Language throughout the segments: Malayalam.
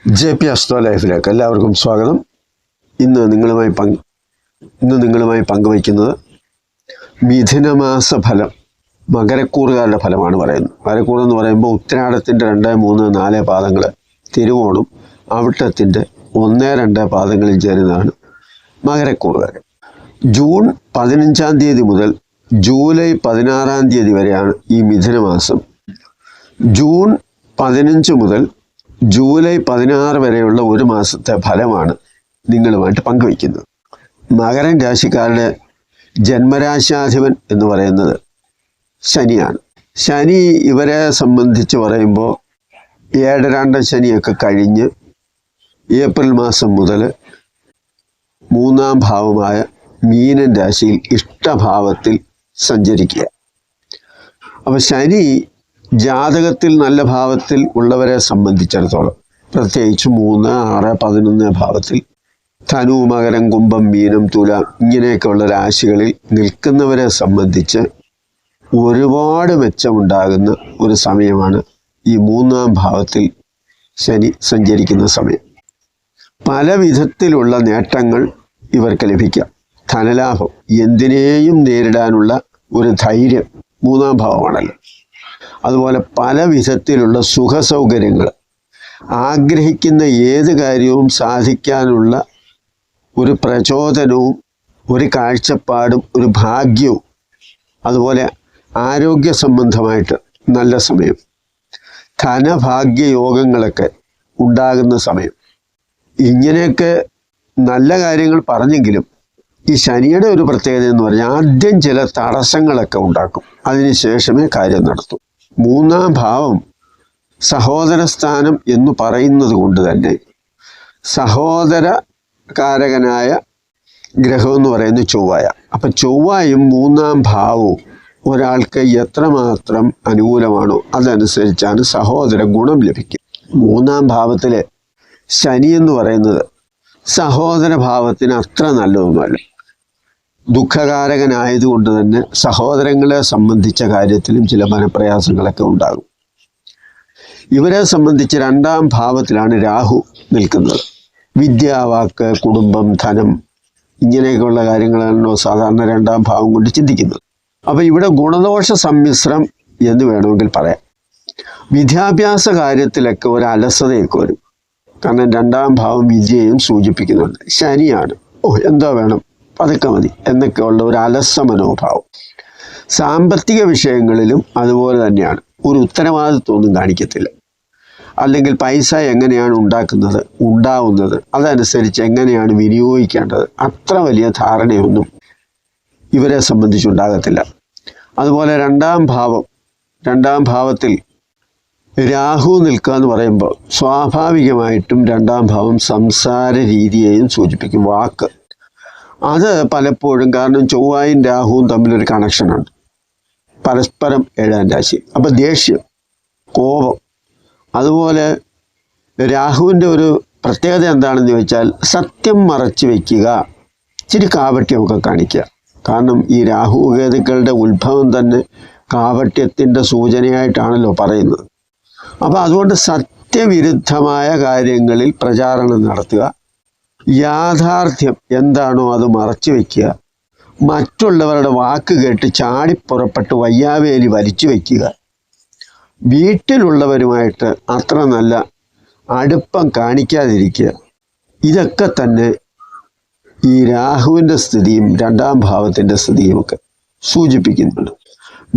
JP Astro ലൈഫിലേക്ക് എല്ലാവർക്കും സ്വാഗതം. ഇന്ന് നിങ്ങളുമായി പങ്കുവയ്ക്കുന്നത് മിഥുനമാസ ഫലം, മകരക്കൂറുകാരുടെ ഫലമാണ് പറയുന്നത്. മകരക്കൂർ എന്ന് പറയുമ്പോൾ ഉത്തരാടത്തിൻ്റെ 2, 3, 4 പാദങ്ങൾ, തിരുവോണം അവിട്ടത്തിൻ്റെ 1, 2 പാദങ്ങളിൽ ചേരുന്നതാണ് മകരക്കൂറുകാർ. ജൂൺ 15-ാം തീയതി മുതൽ ജൂലൈ 16-ാം തീയതി വരെയാണ് ഈ മിഥുനമാസം. ജൂൺ 15 മുതൽ ജൂലൈ 16 വരെയുള്ള ഒരു മാസത്തെ ഫലമാണ് നിങ്ങളുമായിട്ട് പങ്കുവയ്ക്കുന്നത്. മകരൻ രാശിക്കാരുടെ ജന്മരാശാധിപൻ എന്ന് പറയുന്നത് ശനിയാണ്. ശനി ഇവരെ സംബന്ധിച്ച് പറയുമ്പോൾ ഏഴരാണ്ട ശനിയൊക്കെ കഴിഞ്ഞ് ഏപ്രിൽ മാസം മുതൽ 3-ാം ഭാവമായ മീനൻ രാശിയിൽ ഇഷ്ടഭാവത്തിൽ സഞ്ചരിക്കുക. അപ്പോൾ ശനി ജാതകത്തിൽ നല്ല ഭാവത്തിൽ ഉള്ളവരെ സംബന്ധിച്ചിടത്തോളം, പ്രത്യേകിച്ച് 3, 6, 11 ഭാവത്തിൽ ധനു, മകരം, കുംഭം, മീനം, തുലാം ഇങ്ങനെയൊക്കെയുള്ള രാശികളിൽ നിൽക്കുന്നവരെ സംബന്ധിച്ച് ഒരുപാട് മെച്ചമുണ്ടാകുന്ന ഒരു സമയമാണ് ഈ 3-ാം ഭാവത്തിൽ ശനി സഞ്ചരിക്കുന്ന സമയം. പല വിധത്തിലുള്ള നേട്ടങ്ങൾ ഇവർക്ക് ലഭിക്കാം. ധനലാഭം, എന്തിനേയും നേരിടാനുള്ള ഒരു ധൈര്യം 3-ാം ഭാവമാണല്ലോ. അതുപോലെ പല വിധത്തിലുള്ള സുഖസൗകര്യങ്ങൾ, ആഗ്രഹിക്കുന്ന ഏത് കാര്യവും സാധിക്കാനുള്ള ഒരു പ്രചോദനവും ഒരു കാഴ്ചപ്പാടും ഒരു ഭാഗ്യവും, അതുപോലെ ആരോഗ്യ സംബന്ധമായിട്ട് നല്ല സമയം, ധനഭാഗ്യ യോഗങ്ങളൊക്കെ ഉണ്ടാകുന്ന സമയം. ഇങ്ങനെയൊക്കെ നല്ല കാര്യങ്ങൾ പറഞ്ഞെങ്കിലും ഈ ശനിയുടെ ഒരു പ്രത്യേകത എന്ന് പറഞ്ഞാൽ ആദ്യം ചില തടസ്സങ്ങളൊക്കെ ഉണ്ടാക്കും, അതിനുശേഷമേ കാര്യം നടത്തും. 3-ാം ഭാവം സഹോദരസ്ഥാനം എന്ന് പറയുന്നത് കൊണ്ട് തന്നെ സഹോദരകാരകനായ ഗ്രഹം എന്ന് പറയുന്നത് ചൊവ്വയ. അപ്പം ചൊവ്വയും 3-ാം ഭാവവും ഒരാൾക്ക് എത്രമാത്രം അനുകൂലമാണോ അതനുസരിച്ചാണ് സഹോദര ഗുണം ലഭിക്കുക. 3-ാം ഭാവത്തിലെ ശനി എന്ന് പറയുന്നത് സഹോദര ഭാവത്തിന് അത്ര നല്ലതൊന്നുമല്ല. ദുഃഖകാരകനായതുകൊണ്ട് തന്നെ സഹോദരങ്ങളെ സംബന്ധിച്ച കാര്യത്തിലും ചില മനപ്രയാസങ്ങളൊക്കെ ഉണ്ടാകും. ഇവരെ സംബന്ധിച്ച് 2-ാം ഭാവത്തിലാണ് രാഹു നിൽക്കുന്നത്. വിദ്യ, വാക്ക്, കുടുംബം, ധനം ഇങ്ങനെയൊക്കെയുള്ള കാര്യങ്ങളാണല്ലോ സാധാരണ 2-ാം ഭാവം കൊണ്ട് ചിന്തിക്കുന്നത്. അപ്പോൾ ഇവിടെ ഗുണദോഷ സമ്മിശ്രം എന്ന് വേണമെങ്കിൽ പറയാം. വിദ്യാഭ്യാസ കാര്യത്തിലൊക്കെ ഒരു അലസതയൊക്കെ വരും. കാരണം 2-ാം ഭാവം വിദ്യയും സൂചിപ്പിക്കുന്നുണ്ട്. ശനിയാണ്, എന്തോ വേണം, പതുക്കെ മതി എന്നൊക്കെയുള്ള ഒരു അലസ മനോഭാവം. സാമ്പത്തിക വിഷയങ്ങളിലും അതുപോലെ തന്നെയാണ്. ഒരു ഉത്തരവാദിത്വമൊന്നും കാണിക്കത്തില്ല. അല്ലെങ്കിൽ പൈസ എങ്ങനെയാണ് ഉണ്ടാവുന്നത് അതനുസരിച്ച് എങ്ങനെയാണ് വിനിയോഗിക്കേണ്ടത് അത്ര വലിയ ധാരണയൊന്നും ഇവരെ സംബന്ധിച്ചുണ്ടാകത്തില്ല. അതുപോലെ 2-ാം ഭാവത്തിൽ രാഹു നിൽക്കുക എന്ന് പറയുമ്പോൾ സ്വാഭാവികമായിട്ടും 2-ാം ഭാവം സംസാര രീതിയെയും സൂചിപ്പിക്കും. വാക്ക് അത് പലപ്പോഴും, കാരണം ചൊവ്വയും രാഹുവും തമ്മിലൊരു കണക്ഷനുണ്ട്, പരസ്പരം 7-ാം രാശി. അപ്പം ദേഷ്യം, കോപം. അതുപോലെ രാഹുവിൻ്റെ ഒരു പ്രത്യേകത എന്താണെന്ന് ചോദിച്ചാൽ സത്യം മറച്ചു വയ്ക്കുക, ഇച്ചിരി കാപട്യമൊക്കെ കാണിക്കുക. കാരണം ഈ രാഹു കേതുക്കളുടെ ഉത്ഭവം തന്നെ കാപട്യത്തിൻ്റെ സൂചനയായിട്ടാണല്ലോ പറയുന്നത്. അപ്പോൾ അതുകൊണ്ട് സത്യവിരുദ്ധമായ കാര്യങ്ങളിൽ പ്രചാരണം നടത്തുക, യാഥാർത്ഥ്യം എന്താണോ അത് മറച്ചു വയ്ക്കുക, മറ്റുള്ളവരുടെ വാക്ക് കേട്ട് ചാടിപ്പുറപ്പെട്ട് വയ്യാവേലി വലിച്ചു വയ്ക്കുക, വീട്ടിലുള്ളവരുമായിട്ട് അത്ര നല്ല അടുപ്പം കാണിക്കാതിരിക്കുക. ഇതൊക്കെ തന്നെ ഈ രാഹുവിൻ്റെ സ്ഥിതിയും 2-ാം ഭാവത്തിൻ്റെ സ്ഥിതിയുമൊക്കെ സൂചിപ്പിക്കുന്നുണ്ട്.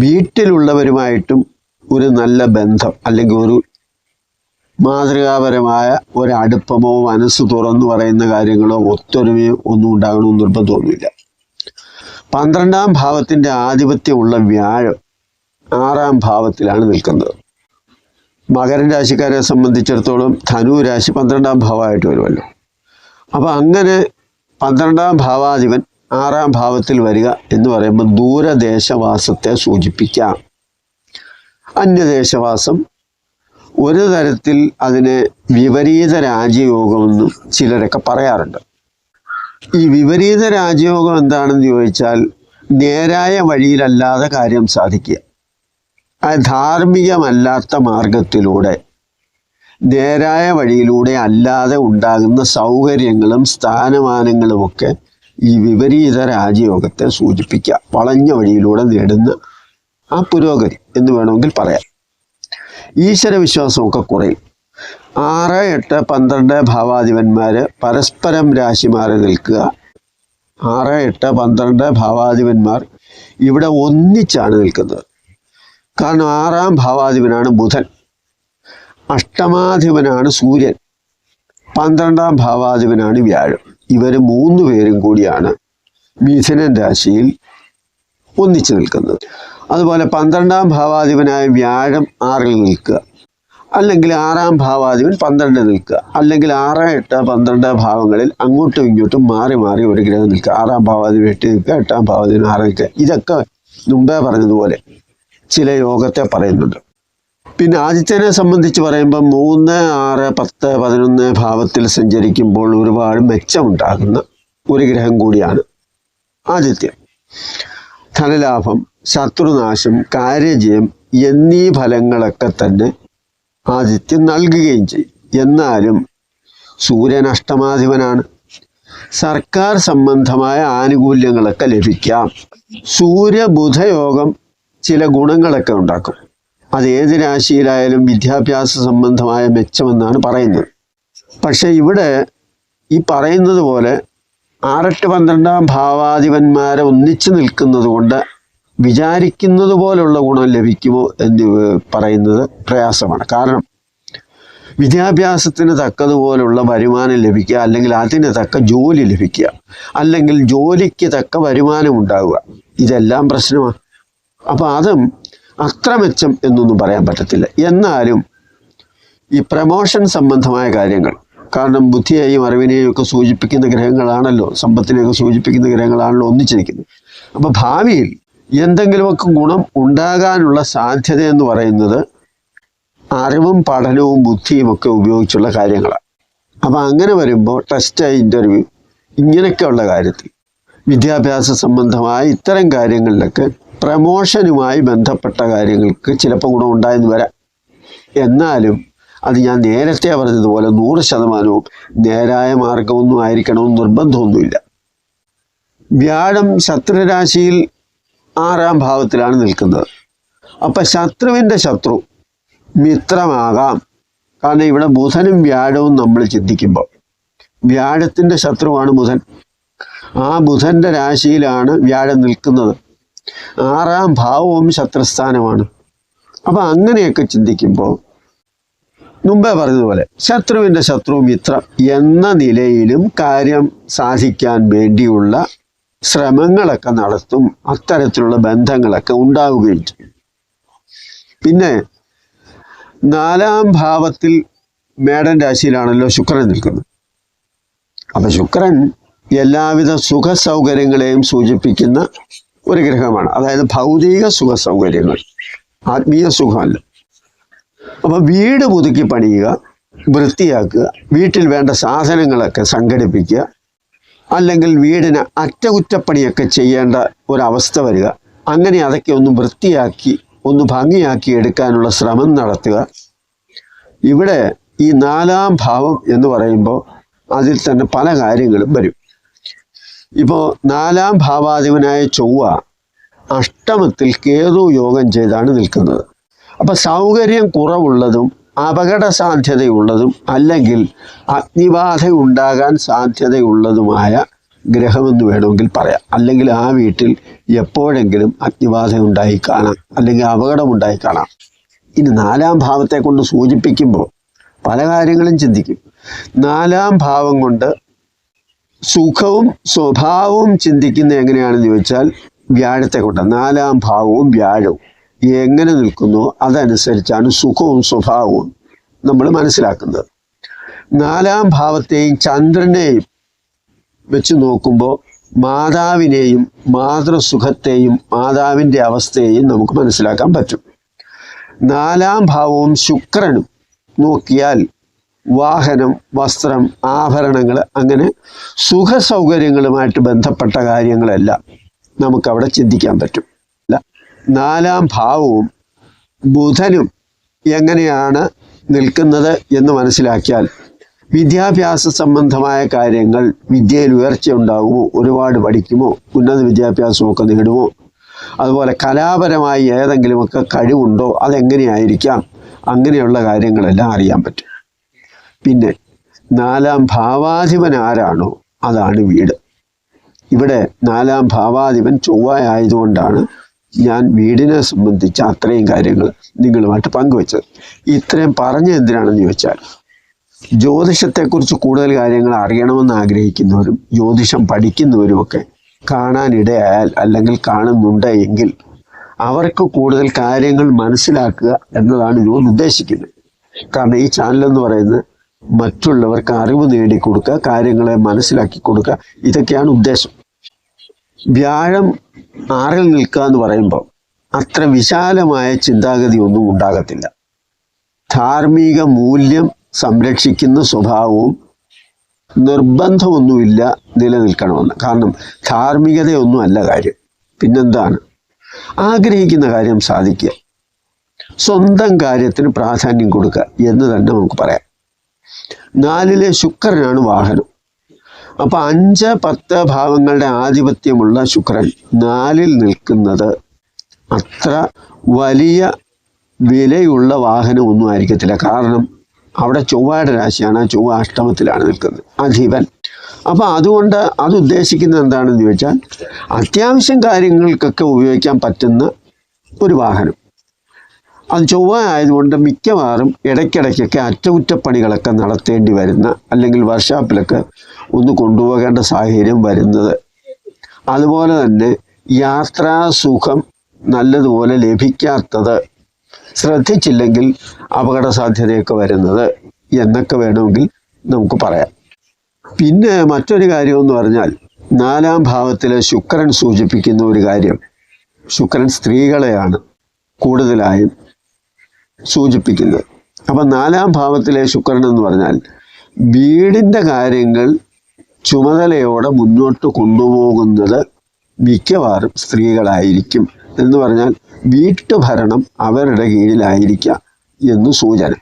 വീട്ടിലുള്ളവരുമായിട്ടും ഒരു നല്ല ബന്ധം അല്ലെങ്കിൽ ഒരു മാതൃകാപരമായ ഒരടുപ്പമോ മനസ്സ് തുറന്നു പറയുന്ന കാര്യങ്ങളോ ഒത്തൊരുമയോ ഒന്നും ഉണ്ടാകണമെന്ന് നിർബന്ധമൊന്നുമില്ല. 12-ാം ഭാവത്തിൻ്റെ ആധിപത്യമുള്ള വ്യാഴം 6-ാം ഭാവത്തിലാണ് നിൽക്കുന്നത്. മകരൻ രാശിക്കാരെ സംബന്ധിച്ചിടത്തോളം ധനു രാശി 12-ാം ഭാവമായിട്ട് വരുമല്ലോ. അപ്പോൾ അങ്ങനെ 12-ാം ഭാവാധിപൻ 6-ാം ഭാവത്തിൽ വരിക എന്ന് പറയുമ്പോൾ ദൂരദേശവാസത്തെ സൂചിപ്പിക്കാം. അന്യദേശവാസം, ഒരു തരത്തിൽ അതിനെ വിപരീത രാജയോഗമെന്നും ചിലരൊക്കെ പറയാറുണ്ട്. ഈ വിപരീത രാജയോഗം എന്താണെന്ന് ചോദിച്ചാൽ നേരായ വഴിയിലല്ലാതെ കാര്യം സാധിക്കുക, ധാർമ്മികമല്ലാത്ത മാർഗത്തിലൂടെ നേരായ വഴിയിലൂടെ അല്ലാതെ ഉണ്ടാകുന്ന സൗകര്യങ്ങളും സ്ഥാനമാനങ്ങളുമൊക്കെ ഈ വിപരീത രാജയോഗത്തെ സൂചിപ്പിക്കുക. വളഞ്ഞ വഴിയിലൂടെ നേടുന്ന ആ പുരോഗതി എന്ന് വേണമെങ്കിൽ പറയാം. ഈശ്വരവിശ്വാസമൊക്കെ കുറയും. 6, 8, 12 ഭാവാധിപന്മാർ പരസ്പരം രാശി മാറി നിൽക്കുക. 6, 8, 12 ഭാവാധിപന്മാർ ഇവിടെ ഒന്നിച്ചാണ് നിൽക്കുന്നത്. കാരണം 6ാം ഭാവാധിപനാണ് ബുധൻ, അഷ്ടമാധിപനാണ് സൂര്യൻ, 12ാം ഭാവാധിപനാണ് വ്യാഴം. ഇവർ 3 പേരും കൂടിയാണ് മിഥുനൻ രാശിയിൽ ഒന്നിച്ചു നിൽക്കുന്നത്. അതുപോലെ 12ാം ഭാവാധിപനായ വ്യാഴം 6ൽ നിൽക്കുക, അല്ലെങ്കിൽ 6ാം ഭാവാധിപൻ 12 നിൽക്കുക, അല്ലെങ്കിൽ 6, 8, 12 ഭാവങ്ങളിൽ അങ്ങോട്ടും ഇങ്ങോട്ടും മാറി മാറി ഒരു ഗ്രഹം നിൽക്കുക. 6ാം ഭാവാധിപൻ 8 നിൽക്കുക, 8ാം ഭാവാധിപൻ 6 നിൽക്കുക. ഇതൊക്കെ മുമ്പേ പറഞ്ഞതുപോലെ ചില യോഗത്തെ പറയുന്നുണ്ട്. പിന്നെ ആദിത്യനെ സംബന്ധിച്ച് പറയുമ്പോൾ 3, 6, 10, 11 ഭാവത്തിൽ സഞ്ചരിക്കുമ്പോൾ ഒരുപാട് മെച്ചമുണ്ടാകുന്ന ഒരു ഗ്രഹം കൂടിയാണ് ആദിത്യൻ. ധനലാഭം, ശത്രുനാശം, കാര്യജയം എന്നീ ഫലങ്ങളൊക്കെ തന്നെ ആദിത്യൻ നൽകുകയും ചെയ്യും. എന്നാലും സൂര്യൻ അഷ്ടമാധിപനാണ്. സർക്കാർ സംബന്ധമായ ആനുകൂല്യങ്ങളൊക്കെ ലഭിക്കാം. സൂര്യബുധയോഗം ചില ഗുണങ്ങളൊക്കെ ഉണ്ടാക്കും. അത് ഏത് രാശിയിലായാലും വിദ്യാഭ്യാസ സംബന്ധമായ മെച്ചമെന്നാണ് പറയുന്നത്. പക്ഷെ ഇവിടെ ഈ പറയുന്നത് പോലെ 6, 8, 12 ഭാവാധിപന്മാരെ ഒന്നിച്ചു നിൽക്കുന്നത് കൊണ്ട് വിചാരിക്കുന്നത് പോലുള്ള ഗുണം ലഭിക്കുമോ എന്ന് പറയുന്നത് പ്രയാസമാണ്. കാരണം വിദ്യാഭ്യാസത്തിന് തക്കതുപോലുള്ള വരുമാനം ലഭിക്കുക, അല്ലെങ്കിൽ അതിന് തക്ക ജോലി ലഭിക്കുക, അല്ലെങ്കിൽ ജോലിക്ക് തക്ക വരുമാനം ഉണ്ടാവുക, ഇതെല്ലാം പ്രശ്നമാണ്. അപ്പം അതും അത്ര മെച്ചം എന്നൊന്നും പറയാൻ പറ്റത്തില്ല. എന്നാലും ഈ പ്രമോഷൻ സംബന്ധമായ കാര്യങ്ങൾ, കാരണം ബുദ്ധിയെയും അറിവിനെയും ഒക്കെ സൂചിപ്പിക്കുന്ന ഗ്രഹങ്ങളാണല്ലോ, സമ്പത്തിനെയൊക്കെ സൂചിപ്പിക്കുന്ന ഗ്രഹങ്ങളാണല്ലോ ഒന്നിച്ചിരിക്കുന്നത്. അപ്പം ഭാവിയിൽ എന്തെങ്കിലുമൊക്കെ ഗുണം ഉണ്ടാകാനുള്ള സാധ്യത എന്ന് പറയുന്നത് അറിവും പഠനവും ബുദ്ധിയും ഒക്കെ ഉപയോഗിച്ചുള്ള കാര്യങ്ങളാണ്. അപ്പം അങ്ങനെ വരുമ്പോൾ ടെസ്റ്റ്, ഇൻ്റർവ്യൂ, ഇങ്ങനെയൊക്കെയുള്ള കാര്യത്തിൽ വിദ്യാഭ്യാസ സംബന്ധമായ ഇത്തരം കാര്യങ്ങളിലൊക്കെ പ്രമോഷനുമായി ബന്ധപ്പെട്ട കാര്യങ്ങൾക്ക് ചിലപ്പോൾ ഗുണം ഉണ്ടായെന്ന് വരാം. എന്നാലും അത് ഞാൻ നേരത്തെ പറഞ്ഞതുപോലെ 100% നേരായ മാർഗമൊന്നും ആയിരിക്കണമെന്ന് നിർബന്ധമൊന്നുമില്ല. വ്യാഴം ശത്രുരാശിയിൽ 6ാം ഭാവത്തിലാണ് നിൽക്കുന്നത്. അപ്പം ശത്രുവിൻ്റെ ശത്രു മിത്രമാകാം. കാരണം ഇവിടെ ബുധനും വ്യാഴവും നമ്മൾ ചിന്തിക്കുമ്പോൾ വ്യാഴത്തിൻ്റെ ശത്രുവാണ് ബുധൻ. ആ ബുധൻ്റെ രാശിയിലാണ് വ്യാഴം നിൽക്കുന്നത്. 6ാം ഭാവവും ശത്രുസ്ഥാനമാണ്. അപ്പം അങ്ങനെയൊക്കെ ചിന്തിക്കുമ്പോൾ മുമ്പേ പറഞ്ഞതുപോലെ ശത്രുവിൻ്റെ ശത്രു മിത്രം എന്ന നിലയിലും കാര്യം സാധിക്കാൻ വേണ്ടിയുള്ള ശ്രമങ്ങളൊക്കെ നടത്തും. അത്തരത്തിലുള്ള ബന്ധങ്ങളൊക്കെ ഉണ്ടാവുകയും ചെയ്യും. പിന്നെ 4ാം ഭാവത്തിൽ മേടൻ രാശിയിലാണല്ലോ ശുക്രൻ നിൽക്കുന്നത്. അപ്പം ശുക്രൻ എല്ലാവിധ സുഖ സൗകര്യങ്ങളെയും സൂചിപ്പിക്കുന്ന ഒരു ഗ്രഹമാണ്. അതായത് ഭൗതിക സുഖ സൗകര്യങ്ങൾ, ആത്മീയ സുഖമല്ല. അപ്പം വീട് പുതുക്കി പണിയുക, വൃത്തിയാക്കുക, വീട്ടിൽ വേണ്ട സാധനങ്ങളൊക്കെ സംഘടിപ്പിക്കുക, അല്ലെങ്കിൽ വീടിന് അറ്റകുറ്റപ്പണിയൊക്കെ ചെയ്യേണ്ട ഒരവസ്ഥ വരിക, അങ്ങനെ അതൊക്കെ ഒന്ന് വൃത്തിയാക്കി ഒന്ന് ഭംഗിയാക്കി എടുക്കാനുള്ള ശ്രമം നടത്തുക. ഇവിടെ ഈ 4ാം ഭാവം എന്ന് പറയുമ്പോൾ അതിൽ തന്നെ പല കാര്യങ്ങളും വരും. ഇപ്പോൾ 4ാം ഭാവാധിപനായ ചൊവ്വ അഷ്ടമത്തിൽ കേതു യോഗം ചെയ്താണ് നിൽക്കുന്നത്. അപ്പം സൗകര്യം കുറവുള്ളതും അപകട സാധ്യതയുള്ളതും അല്ലെങ്കിൽ അഗ്നിബാധ ഉണ്ടാകാൻ സാധ്യതയുള്ളതുമായ ഗ്രഹമെന്ന് വേണമെങ്കിൽ പറയാം. അല്ലെങ്കിൽ ആ വീട്ടിൽ എപ്പോഴെങ്കിലും അഗ്നിബാധ ഉണ്ടായി കാണാം, അല്ലെങ്കിൽ അപകടമുണ്ടായി കാണാം. ഇനി 4ാം ഭാവത്തെ കൊണ്ട് സൂചിപ്പിക്കുമ്പോൾ പല കാര്യങ്ങളും ചിന്തിക്കും. 4ാം ഭാവം കൊണ്ട് സുഖവും സ്വഭാവവും ചിന്തിക്കുന്ന എങ്ങനെയാണെന്ന് ചോദിച്ചാൽ വ്യാഴത്തെ കൊണ്ട്. 4ാം ഭാവവും വ്യാഴവും എങ്ങനെ നിൽക്കുന്നു അതനുസരിച്ചാണ് സുഖവും സ്വഭാവവും നമ്മൾ മനസ്സിലാക്കുന്നത്. 4ാം ഭാവത്തെയും ചന്ദ്രനെയും വെച്ച് നോക്കുമ്പോൾ മാതാവിനെയും മാതൃസുഖത്തെയും മാതാവിൻ്റെ അവസ്ഥയെയും നമുക്ക് മനസ്സിലാക്കാൻ പറ്റും. 4ാം ഭാവവും ശുക്രനും നോക്കിയാൽ വാഹനം, വസ്ത്രം, ആഭരണങ്ങൾ, അങ്ങനെ സുഖ സൗകര്യങ്ങളുമായിട്ട് ബന്ധപ്പെട്ട കാര്യങ്ങളെല്ലാം നമുക്കവിടെ ചിന്തിക്കാൻ പറ്റും. 4ാം ഭാവവും ബുധനും എങ്ങനെയാണ് നിൽക്കുന്നത് എന്ന് മനസ്സിലാക്കിയാൽ വിദ്യാഭ്യാസ സംബന്ധമായ കാര്യങ്ങൾ, വിദ്യയിൽ ഉയർച്ച ഉണ്ടാകുമോ, ഒരുപാട് പഠിക്കുമോ, ഉന്നത വിദ്യാഭ്യാസമൊക്കെ നേടുമോ, അതുപോലെ കലാപരമായി ഏതെങ്കിലുമൊക്കെ കഴിവുണ്ടോ, അതെങ്ങനെയായിരിക്കാം, അങ്ങനെയുള്ള കാര്യങ്ങളെല്ലാം അറിയാൻ പറ്റും. പിന്നെ 4-ാം ഭാവാധിപൻ ആരാണോ അതാണ് വീട്. ഇവിടെ 4-ാം ഭാവാധിപൻ ചൊവ്വ ആയതുകൊണ്ടാണ് ഞാൻ വീടിനെ സംബന്ധിച്ച് അത്രയും കാര്യങ്ങൾ നിങ്ങളുമായിട്ട് പങ്കുവെച്ചത്. ഇത്രയും പറഞ്ഞ എന്തിനാണെന്ന് ചോദിച്ചാൽ, ജ്യോതിഷത്തെക്കുറിച്ച് കൂടുതൽ കാര്യങ്ങൾ അറിയണമെന്ന് ആഗ്രഹിക്കുന്നവരും ജ്യോതിഷം പഠിക്കുന്നവരുമൊക്കെ കാണാനിടയായാൽ അല്ലെങ്കിൽ കാണുന്നുണ്ട് എങ്കിൽ അവർക്ക് കൂടുതൽ കാര്യങ്ങൾ മനസ്സിലാക്കുക എന്നതാണ് ഞാൻ ഉദ്ദേശിക്കുന്നത്. കാരണം ഈ ചാനലെന്ന് പറയുന്നത് മറ്റുള്ളവർക്ക് അറിവ് നേടിക്കൊടുക്കുക, കാര്യങ്ങളെ മനസ്സിലാക്കി കൊടുക്കുക, ഇതൊക്കെയാണ് ഉദ്ദേശം. വ്യാഴം 6-ൽ നിൽക്കുക എന്ന് പറയുമ്പോൾ അത്ര വിശാലമായ ചിന്താഗതി ഒന്നും ഉണ്ടാകത്തില്ല. ധാർമ്മിക മൂല്യം സംരക്ഷിക്കുന്ന സ്വഭാവവും നിർബന്ധമൊന്നുമില്ല നിലനിൽക്കണമെന്ന്. കാരണം ധാർമ്മികതയൊന്നും അല്ല കാര്യം. പിന്നെന്താണ്? ആഗ്രഹിക്കുന്ന കാര്യം സാധിക്കുക, സ്വന്തം കാര്യത്തിന് പ്രാധാന്യം കൊടുക്കുക എന്ന് തന്നെ നമുക്ക് പറയാം. 4-ലെ ശുക്രനാണ് വാഹനം. അപ്പം 5, 10 ഭാവങ്ങളുടെ ആധിപത്യമുള്ള ശുക്രൻ 4-ൽ നിൽക്കുന്നത് അത്ര വലിയ വിലയുള്ള വാഹനമൊന്നും ആയിരിക്കത്തില്ല. കാരണം അവിടെ ചൊവ്വയുടെ രാശിയാണ്, ചൊവ്വ അഷ്ടമത്തിലാണ് നിൽക്കുന്നത്, അധിപൻ. അപ്പം അതുകൊണ്ട് അത് ഉദ്ദേശിക്കുന്നത് എന്താണെന്ന് ചോദിച്ചാൽ, അത്യാവശ്യം കാര്യങ്ങൾക്കൊക്കെ ഉപയോഗിക്കാൻ പറ്റുന്ന ഒരു വാഹനം. അത് ചൊവ്വ ആയതുകൊണ്ട് മിക്കവാറും ഇടയ്ക്കിടയ്ക്കൊക്കെ അറ്റകുറ്റപ്പണികളൊക്കെ നടത്തേണ്ടി വരുന്ന, അല്ലെങ്കിൽ വർക്ക്ഷോപ്പിലൊക്കെ ഒന്ന് കൊണ്ടുപോകേണ്ട സാഹചര്യം വരുന്നത്. അതുപോലെ തന്നെ യാത്രാസുഖം നല്ലതുപോലെ ലഭിക്കാത്തത്, ശ്രദ്ധിച്ചില്ലെങ്കിൽ അപകട സാധ്യതയൊക്കെ വരുന്നത് എന്നൊക്കെ വേണമെങ്കിൽ നമുക്ക് പറയാം. പിന്നെ മറ്റൊരു കാര്യമെന്ന് പറഞ്ഞാൽ, 4-ാം ഭാവത്തിലെ ശുക്രൻ സൂചിപ്പിക്കുന്ന ഒരു കാര്യം, ശുക്രൻ സ്ത്രീകളെയാണ് കൂടുതലായും സൂചിപ്പിക്കുന്നത്. അപ്പം 4-ാം ഭാവത്തിലെ ശുക്രൻ എന്ന് പറഞ്ഞാൽ വീടിൻ്റെ കാര്യങ്ങൾ ചുമതലയോടെ മുന്നോട്ട് കൊണ്ടുപോകുന്നത് മിക്കവാറും സ്ത്രീകളായിരിക്കും. എന്ന് പറഞ്ഞാൽ വീട്ടുഭരണം അവരുടെ കീഴിലായിരിക്കാം എന്ന് സൂചന.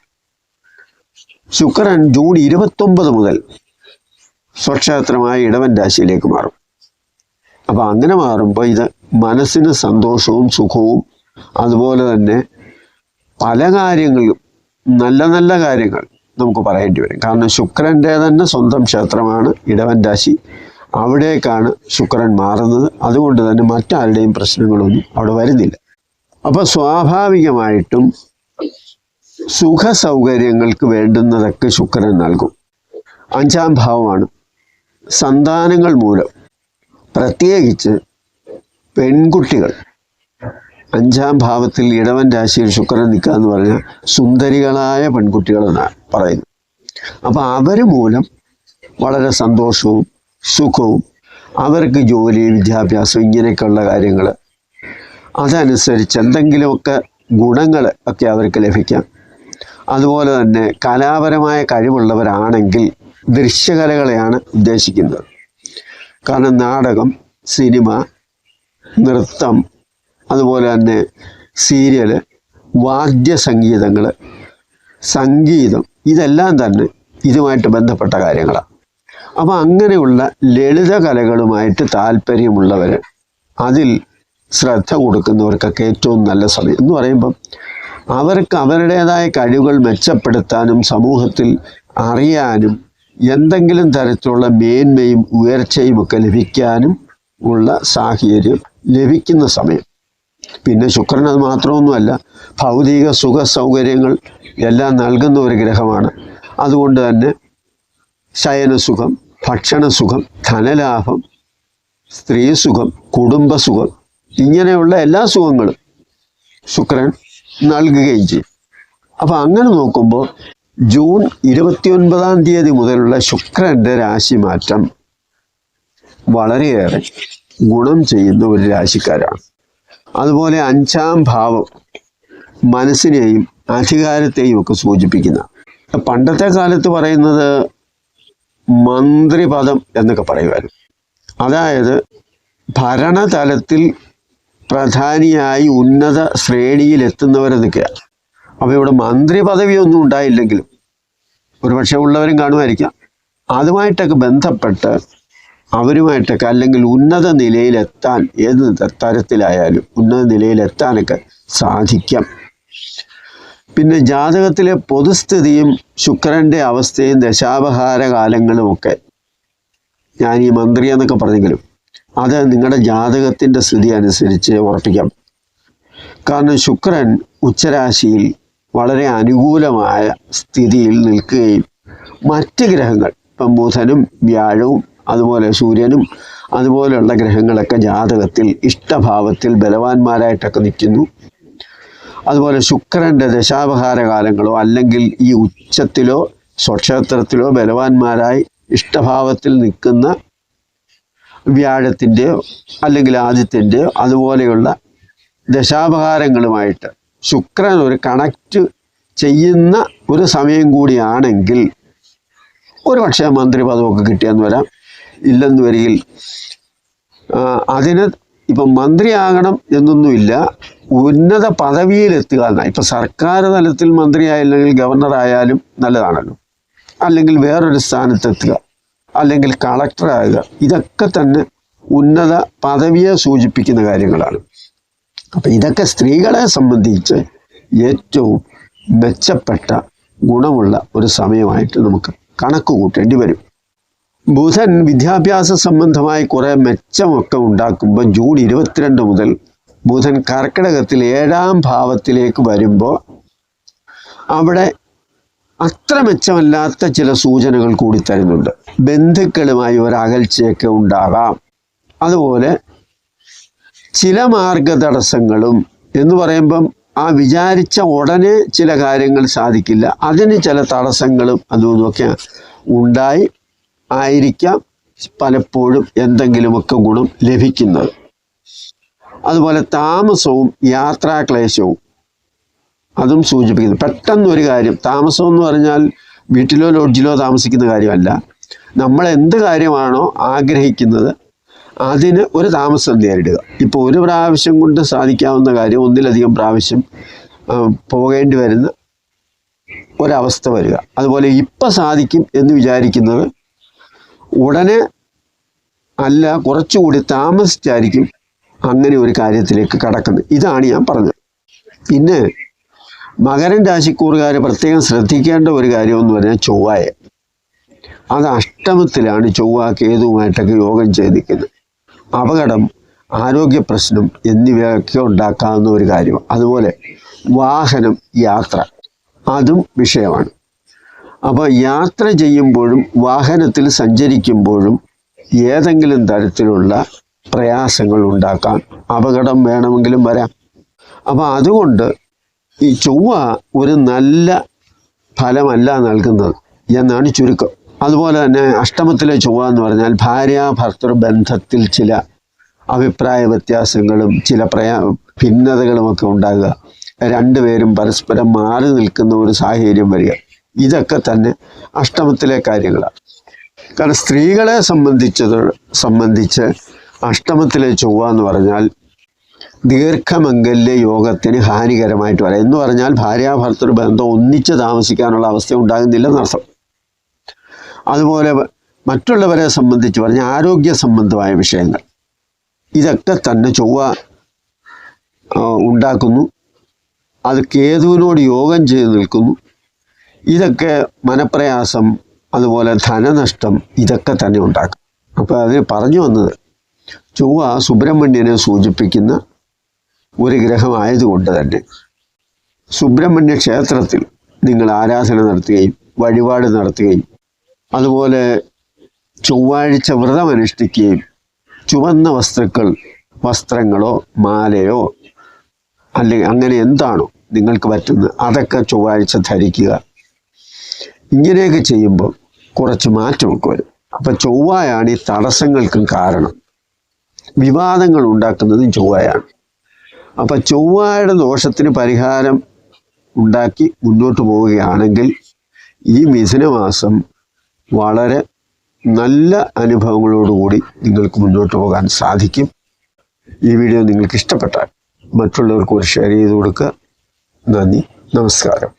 ശുക്രൻ ജൂൺ 29 മുതൽ സ്വക്ഷേത്രമായ ഇടവൻ രാശിയിലേക്ക് മാറും. അപ്പം അങ്ങനെ മാറുമ്പോൾ ഇത് മനസ്സിന് സന്തോഷവും സുഖവും, അതുപോലെ തന്നെ പല കാര്യങ്ങളും നല്ല നല്ല കാര്യങ്ങൾ നമുക്ക് പറയേണ്ടി വരും. കാരണം ശുക്രൻ്റെ തന്നെ സ്വന്തം ക്ഷേത്രമാണ് ഇടവൻ രാശി, അവിടേക്കാണ് ശുക്രൻ മാറുന്നത്. അതുകൊണ്ട് തന്നെ മറ്റാരുടെയും പ്രശ്നങ്ങളൊന്നും അവിടെ വരുന്നില്ല. അപ്പോൾ സ്വാഭാവികമായിട്ടും സുഖ സൗകര്യങ്ങൾക്ക് വേണ്ടുന്നതൊക്കെ ശുക്രൻ നൽകും. 5-ാം ഭാവമാണ്. സന്താനങ്ങൾ മൂലം, പ്രത്യേകിച്ച് പെൺകുട്ടികൾ, 5-ാം ഭാവത്തിൽ ഇടവൻ രാശിയിൽ ശുക്രൻ നിൽക്കുക എന്ന് പറഞ്ഞാൽ സുന്ദരികളായ പെൺകുട്ടികളെന്നാണ് പറയുന്നത്. അപ്പം അവർ മൂലം വളരെ സന്തോഷവും സുഖവും, അവർക്ക് ജോലി, വിദ്യാഭ്യാസം, ഇങ്ങനെയൊക്കെയുള്ള കാര്യങ്ങൾ, അതനുസരിച്ച് എന്തെങ്കിലുമൊക്കെ ഗുണങ്ങൾ ഒക്കെ അവർക്ക് ലഭിക്കാം. അതുപോലെ തന്നെ കലാപരമായ കഴിവുള്ളവരാണെങ്കിൽ ദൃശ്യകലകളെയാണ് ഉദ്ദേശിക്കുന്നത്. കാരണം നാടകം, സിനിമ, നൃത്തം, അതുപോലെ തന്നെ സീരിയൽ, വാദ്യസംഗീതങ്ങൾ, സംഗീതം, ഇതെല്ലാം തന്നെ ഇതുമായിട്ട് ബന്ധപ്പെട്ട കാര്യങ്ങളാണ്. അപ്പോൾ അങ്ങനെയുള്ള ലളിത കലകളുമായിട്ട് താല്പര്യമുള്ളവർ, അതിൽ ശ്രദ്ധ കൊടുക്കുന്നവർക്കൊക്കെ ഏറ്റവും നല്ല സമയം എന്ന് പറയുമ്പം അവർക്ക് അവരുടേതായ കഴിവുകൾ മെച്ചപ്പെടുത്താനും സമൂഹത്തിൽ അറിയാനും എന്തെങ്കിലും തരത്തിലുള്ള മേന്മയും ഉയർച്ചയും ഒക്കെ ലഭിക്കാനും ഉള്ള സാഹചര്യം ലഭിക്കുന്ന സമയം. പിന്നെ ശുക്രൻ അത് മാത്രമൊന്നുമല്ല, ഭൗതിക സുഖ സൗകര്യങ്ങൾ എല്ലാം നൽകുന്ന ഒരു ഗ്രഹമാണ്. അതുകൊണ്ട് തന്നെ ശയനസുഖം, ഭക്ഷണസുഖം, ധനലാഭം, സ്ത്രീസുഖം, കുടുംബസുഖം, ഇങ്ങനെയുള്ള എല്ലാ സുഖങ്ങളും ശുക്രൻ നൽകുകയും ചെയ്യും. അപ്പം അങ്ങനെ നോക്കുമ്പോൾ ജൂൺ 29-ാം തീയതി മുതലുള്ള ശുക്രൻ്റെ രാശിമാറ്റം വളരെയേറെ ഗുണം ചെയ്യുന്ന ഒരു രാശിക്കാരാണ്. അതുപോലെ 5-ാം ഭാവം മനസ്സിനെയും അധികാരത്തെയും ഒക്കെ സൂചിപ്പിക്കുന്ന, പണ്ടത്തെ കാലത്ത് പറയുന്നത് മന്ത്രിപദം എന്നൊക്കെ പറയുമായിരുന്നു. അതായത് ഭരണതലത്തിൽ പ്രധാനിയായി ഉന്നത ശ്രേണിയിലെത്തുന്നവരെന്നൊക്കെയാണ്. അപ്പോൾ ഇവിടെ മന്ത്രി പദവിയൊന്നും ഉണ്ടായില്ലെങ്കിലും ഒരുപക്ഷെ ഉള്ളവരും കാണുമായിരിക്കാം. അതുമായിട്ടൊക്കെ ബന്ധപ്പെട്ട് അവരുമായിട്ടൊക്കെ അല്ലെങ്കിൽ ഉന്നത നിലയിലെത്താൻ ഏത് തരത്തിലായാലും ഉന്നത നിലയിലെത്താനൊക്കെ സാധിക്കാം. പിന്നെ ജാതകത്തിലെ പൊതുസ്ഥിതിയും ശുക്രൻ്റെ അവസ്ഥയും ദശാപഹാര കാലങ്ങളുമൊക്കെ ഞാൻ ഈ മന്ത്രി എന്നൊക്കെ പറഞ്ഞെങ്കിലും അത് നിങ്ങളുടെ ജാതകത്തിൻ്റെ സ്ഥിതി അനുസരിച്ച് ഉറപ്പിക്കാം. കാരണം ശുക്രൻ ഉച്ചരാശിയിൽ വളരെ അനുകൂലമായ സ്ഥിതിയിൽ നിൽക്കുകയും മറ്റ് ഗ്രഹങ്ങൾ ഇപ്പം ബുധനും വ്യാഴവും അതുപോലെ സൂര്യനും അതുപോലെയുള്ള ഗ്രഹങ്ങളൊക്കെ ജാതകത്തിൽ ഇഷ്ടഭാവത്തിൽ ബലവാന്മാരായിട്ടൊക്കെ നിൽക്കുന്നു. അതുപോലെ ശുക്രൻ്റെ ദശാപഹാര കാലങ്ങളോ അല്ലെങ്കിൽ ഈ ഉച്ചത്തിലോ സ്വക്ഷേത്രത്തിലോ ബലവാന്മാരായി ഇഷ്ടഭാവത്തിൽ നിൽക്കുന്ന വ്യാഴത്തിൻ്റെയോ അല്ലെങ്കിൽ ആദിത്യൻ്റെയോ അതുപോലെയുള്ള ദശാപഹാരങ്ങളുമായിട്ട് ശുക്രൻ ഒരു കണക്റ്റ് ചെയ്യുന്ന ഒരു സമയം കൂടിയാണെങ്കിൽ ഒരു പക്ഷേ മന്ത്രിപദമൊക്കെ കിട്ടിയെന്ന് വരാം. ഇല്ലെന്ന് വരികിൽ അതിന് ഇപ്പം മന്ത്രിയാകണം എന്നൊന്നുമില്ല, ഉന്നത പദവിയിലെത്തുക എന്നാണ്. ഇപ്പം സർക്കാർ തലത്തിൽ മന്ത്രിയായില്ലെങ്കിൽ ഗവർണറായാലും നല്ലതാണല്ലോ, അല്ലെങ്കിൽ വേറൊരു സ്ഥാനത്തെത്തുക, അല്ലെങ്കിൽ കളക്ടറാകുക, ഇതൊക്കെ തന്നെ ഉന്നത പദവിയെ സൂചിപ്പിക്കുന്ന കാര്യങ്ങളാണ്. അപ്പം ഇതൊക്കെ സ്ത്രീകളെ സംബന്ധിച്ച് ഏറ്റവും മെച്ചപ്പെട്ട ഗുണമുള്ള ഒരു സമയമായിട്ട് നമുക്ക് കണക്ക് കൂട്ടേണ്ടി വരും. ബുധൻ വിദ്യാഭ്യാസ സംബന്ധമായി കുറേ മെച്ചമൊക്കെ ഉണ്ടാക്കുമ്പോൾ ജൂൺ 22 മുതൽ ബുധൻ കർക്കിടകത്തിൽ 7ാം ഭാവത്തിലേക്ക് വരുമ്പോൾ അവിടെ അത്ര മെച്ചമല്ലാത്ത ചില സൂചനകൾ കൂടി തരുന്നുണ്ട്. ബന്ധുക്കളുമായി ഒരകൽച്ചയൊക്കെ ഉണ്ടാകാം. അതുപോലെ ചില മാർഗതടസ്സങ്ങളും എന്ന് പറയുമ്പം ആ വിചാരിച്ച ഉടനെ ചില കാര്യങ്ങൾ സാധിക്കില്ല, അതിന് ചില തടസ്സങ്ങളും അതുമൊക്കെ ഉണ്ടായി ആയിരിക്കാം പലപ്പോഴും എന്തെങ്കിലുമൊക്കെ ഗുണം ലഭിക്കുന്നത്. അതുപോലെ താമസവും യാത്രാക്ലേശവും അതും സൂചിപ്പിക്കുന്നു. പെട്ടെന്നൊരു കാര്യം, താമസം എന്ന് പറഞ്ഞാൽ വീട്ടിലോ ലോഡ്ജിലോ താമസിക്കുന്ന കാര്യമല്ല, നമ്മൾ എന്ത് കാര്യമാണോ ആഗ്രഹിക്കുന്നത് അതിന് ഒരു താമസം നേരിടുക. ഇപ്പോൾ ഒരു പ്രാവശ്യം കൊണ്ട് സാധിക്കാവുന്ന കാര്യം ഒന്നിലധികം പ്രാവശ്യം പോകേണ്ടി വരുന്ന ഒരവസ്ഥ വരിക. അതുപോലെ ഇപ്പം സാധിക്കും എന്ന് വിചാരിക്കുന്നത് ഉടനെ അല്ല, കുറച്ചുകൂടി താമസിച്ചായിരിക്കും അങ്ങനെ ഒരു കാര്യത്തിലേക്ക് കടക്കുന്നത്. ഇതാണ് ഞാൻ പറഞ്ഞത്. പിന്നെ മകരൻ രാശിക്കൂറുകാർ പ്രത്യേകം ശ്രദ്ധിക്കേണ്ട ഒരു കാര്യം എന്ന് പറഞ്ഞാൽ ചൊവ്വായ. അത് അഷ്ടമത്തിലാണ് ചൊവ്വ കേതുവുമായിട്ടൊക്കെ യോഗം ചെയ്തിരിക്കുന്നത്. അപകടം, ആരോഗ്യ പ്രശ്നം എന്നിവയൊക്കെ ഉണ്ടാക്കാവുന്ന ഒരു കാര്യമാണ്. അതുപോലെ വാഹനം, യാത്ര, അതും വിഷയമാണ്. അപ്പോൾ യാത്ര ചെയ്യുമ്പോഴും വാഹനത്തിൽ സഞ്ചരിക്കുമ്പോഴും ഏതെങ്കിലും തരത്തിലുള്ള പ്രയാസങ്ങൾ ഉണ്ടാക്കാൻ, അപകടം വേണമെങ്കിലും വരാം. അപ്പോൾ അതുകൊണ്ട് ഈ ചൊവ്വ ഒരു നല്ല ഫലമല്ല നൽകുന്നത് എന്നാണ് ചുരുക്കം. അതുപോലെ തന്നെ അഷ്ടമത്തിലെ ചൊവ്വ എന്ന് പറഞ്ഞാൽ ഭാര്യാഭർത്തൃ ബന്ധത്തിൽ ചില അഭിപ്രായ വ്യത്യാസങ്ങളും ചില ഭിന്നതകളുമൊക്കെ ഉണ്ടാകുക, രണ്ടുപേരും പരസ്പരം മാറി നിൽക്കുന്ന ഒരു സാഹചര്യം വരിക, ഇതൊക്കെ തന്നെ അഷ്ടമത്തിലെ കാര്യങ്ങളാണ്. കാരണം സ്ത്രീകളെ സംബന്ധിച്ച് അഷ്ടമത്തിലെ ചൊവ്വ എന്ന് പറഞ്ഞാൽ ദീർഘമംഗല്യ യോഗത്തിന് ഹാനികരമായിട്ട് വരാം. എന്ന് പറഞ്ഞാൽ ഭാര്യാഭർത്തൃ ബന്ധം ഒന്നിച്ച് താമസിക്കാനുള്ള അവസ്ഥ ഉണ്ടാകുന്നില്ലെന്നർത്ഥം. അതുപോലെ മറ്റുള്ളവരെ സംബന്ധിച്ച് പറഞ്ഞാൽ ആരോഗ്യ സംബന്ധമായ വിഷയങ്ങൾ, ഇതൊക്കെ തന്നെ ചൊവ്വ ഉണ്ടാക്കുന്നു. അത് കേതുവിനോട് യോഗം ചെയ്ത് നിൽക്കുന്നു. ഇതൊക്കെ മനപ്രയാസം, അതുപോലെ ധനനഷ്ടം, ഇതൊക്കെ തന്നെ ഉണ്ടാക്കും. അപ്പോൾ അതിന് പറഞ്ഞു വന്നത് ചൊവ്വ സുബ്രഹ്മണ്യനെ സൂചിപ്പിക്കുന്ന ഒരു ഗ്രഹമായതുകൊണ്ട് തന്നെ സുബ്രഹ്മണ്യ ക്ഷേത്രത്തിൽ നിങ്ങൾ ആരാധന നടത്തുകയും വഴിപാട് നടത്തുകയും അതുപോലെ ചൊവ്വാഴ്ച വ്രതമനുഷ്ഠിക്കുകയും ചുവന്ന വസ്ത്രങ്ങളോ മാലയോ അല്ലെങ്കിൽ അങ്ങനെ എന്താണോ നിങ്ങൾക്ക് പറ്റുന്നത് അതൊക്കെ ചൊവ്വാഴ്ച ധരിക്കുക. ഇങ്ങനെയൊക്കെ ചെയ്യുമ്പോൾ കുറച്ച് മാറ്റമൊക്കെ വരും. അപ്പം ചൊവ്വയാണ് ഈ തടസ്സങ്ങൾക്കും കാരണം, വിവാദങ്ങൾ ഉണ്ടാക്കുന്നതും ചൊവ്വയാണ്. അപ്പം ചൊവ്വയുടെ ദോഷത്തിന് പരിഹാരം ഉണ്ടാക്കി മുന്നോട്ട് പോവുകയാണെങ്കിൽ ഈ മിഥുനമാസം വളരെ നല്ല അനുഭവങ്ങളോടുകൂടി നിങ്ങൾക്ക് മുന്നോട്ട് പോകാൻ സാധിക്കും. ഈ വീഡിയോ നിങ്ങൾക്ക് ഇഷ്ടപ്പെട്ടാൽ മറ്റുള്ളവർക്ക് ഒരു ഷെയർ ചെയ്ത് കൊടുക്കുക. നന്ദി. നമസ്കാരം.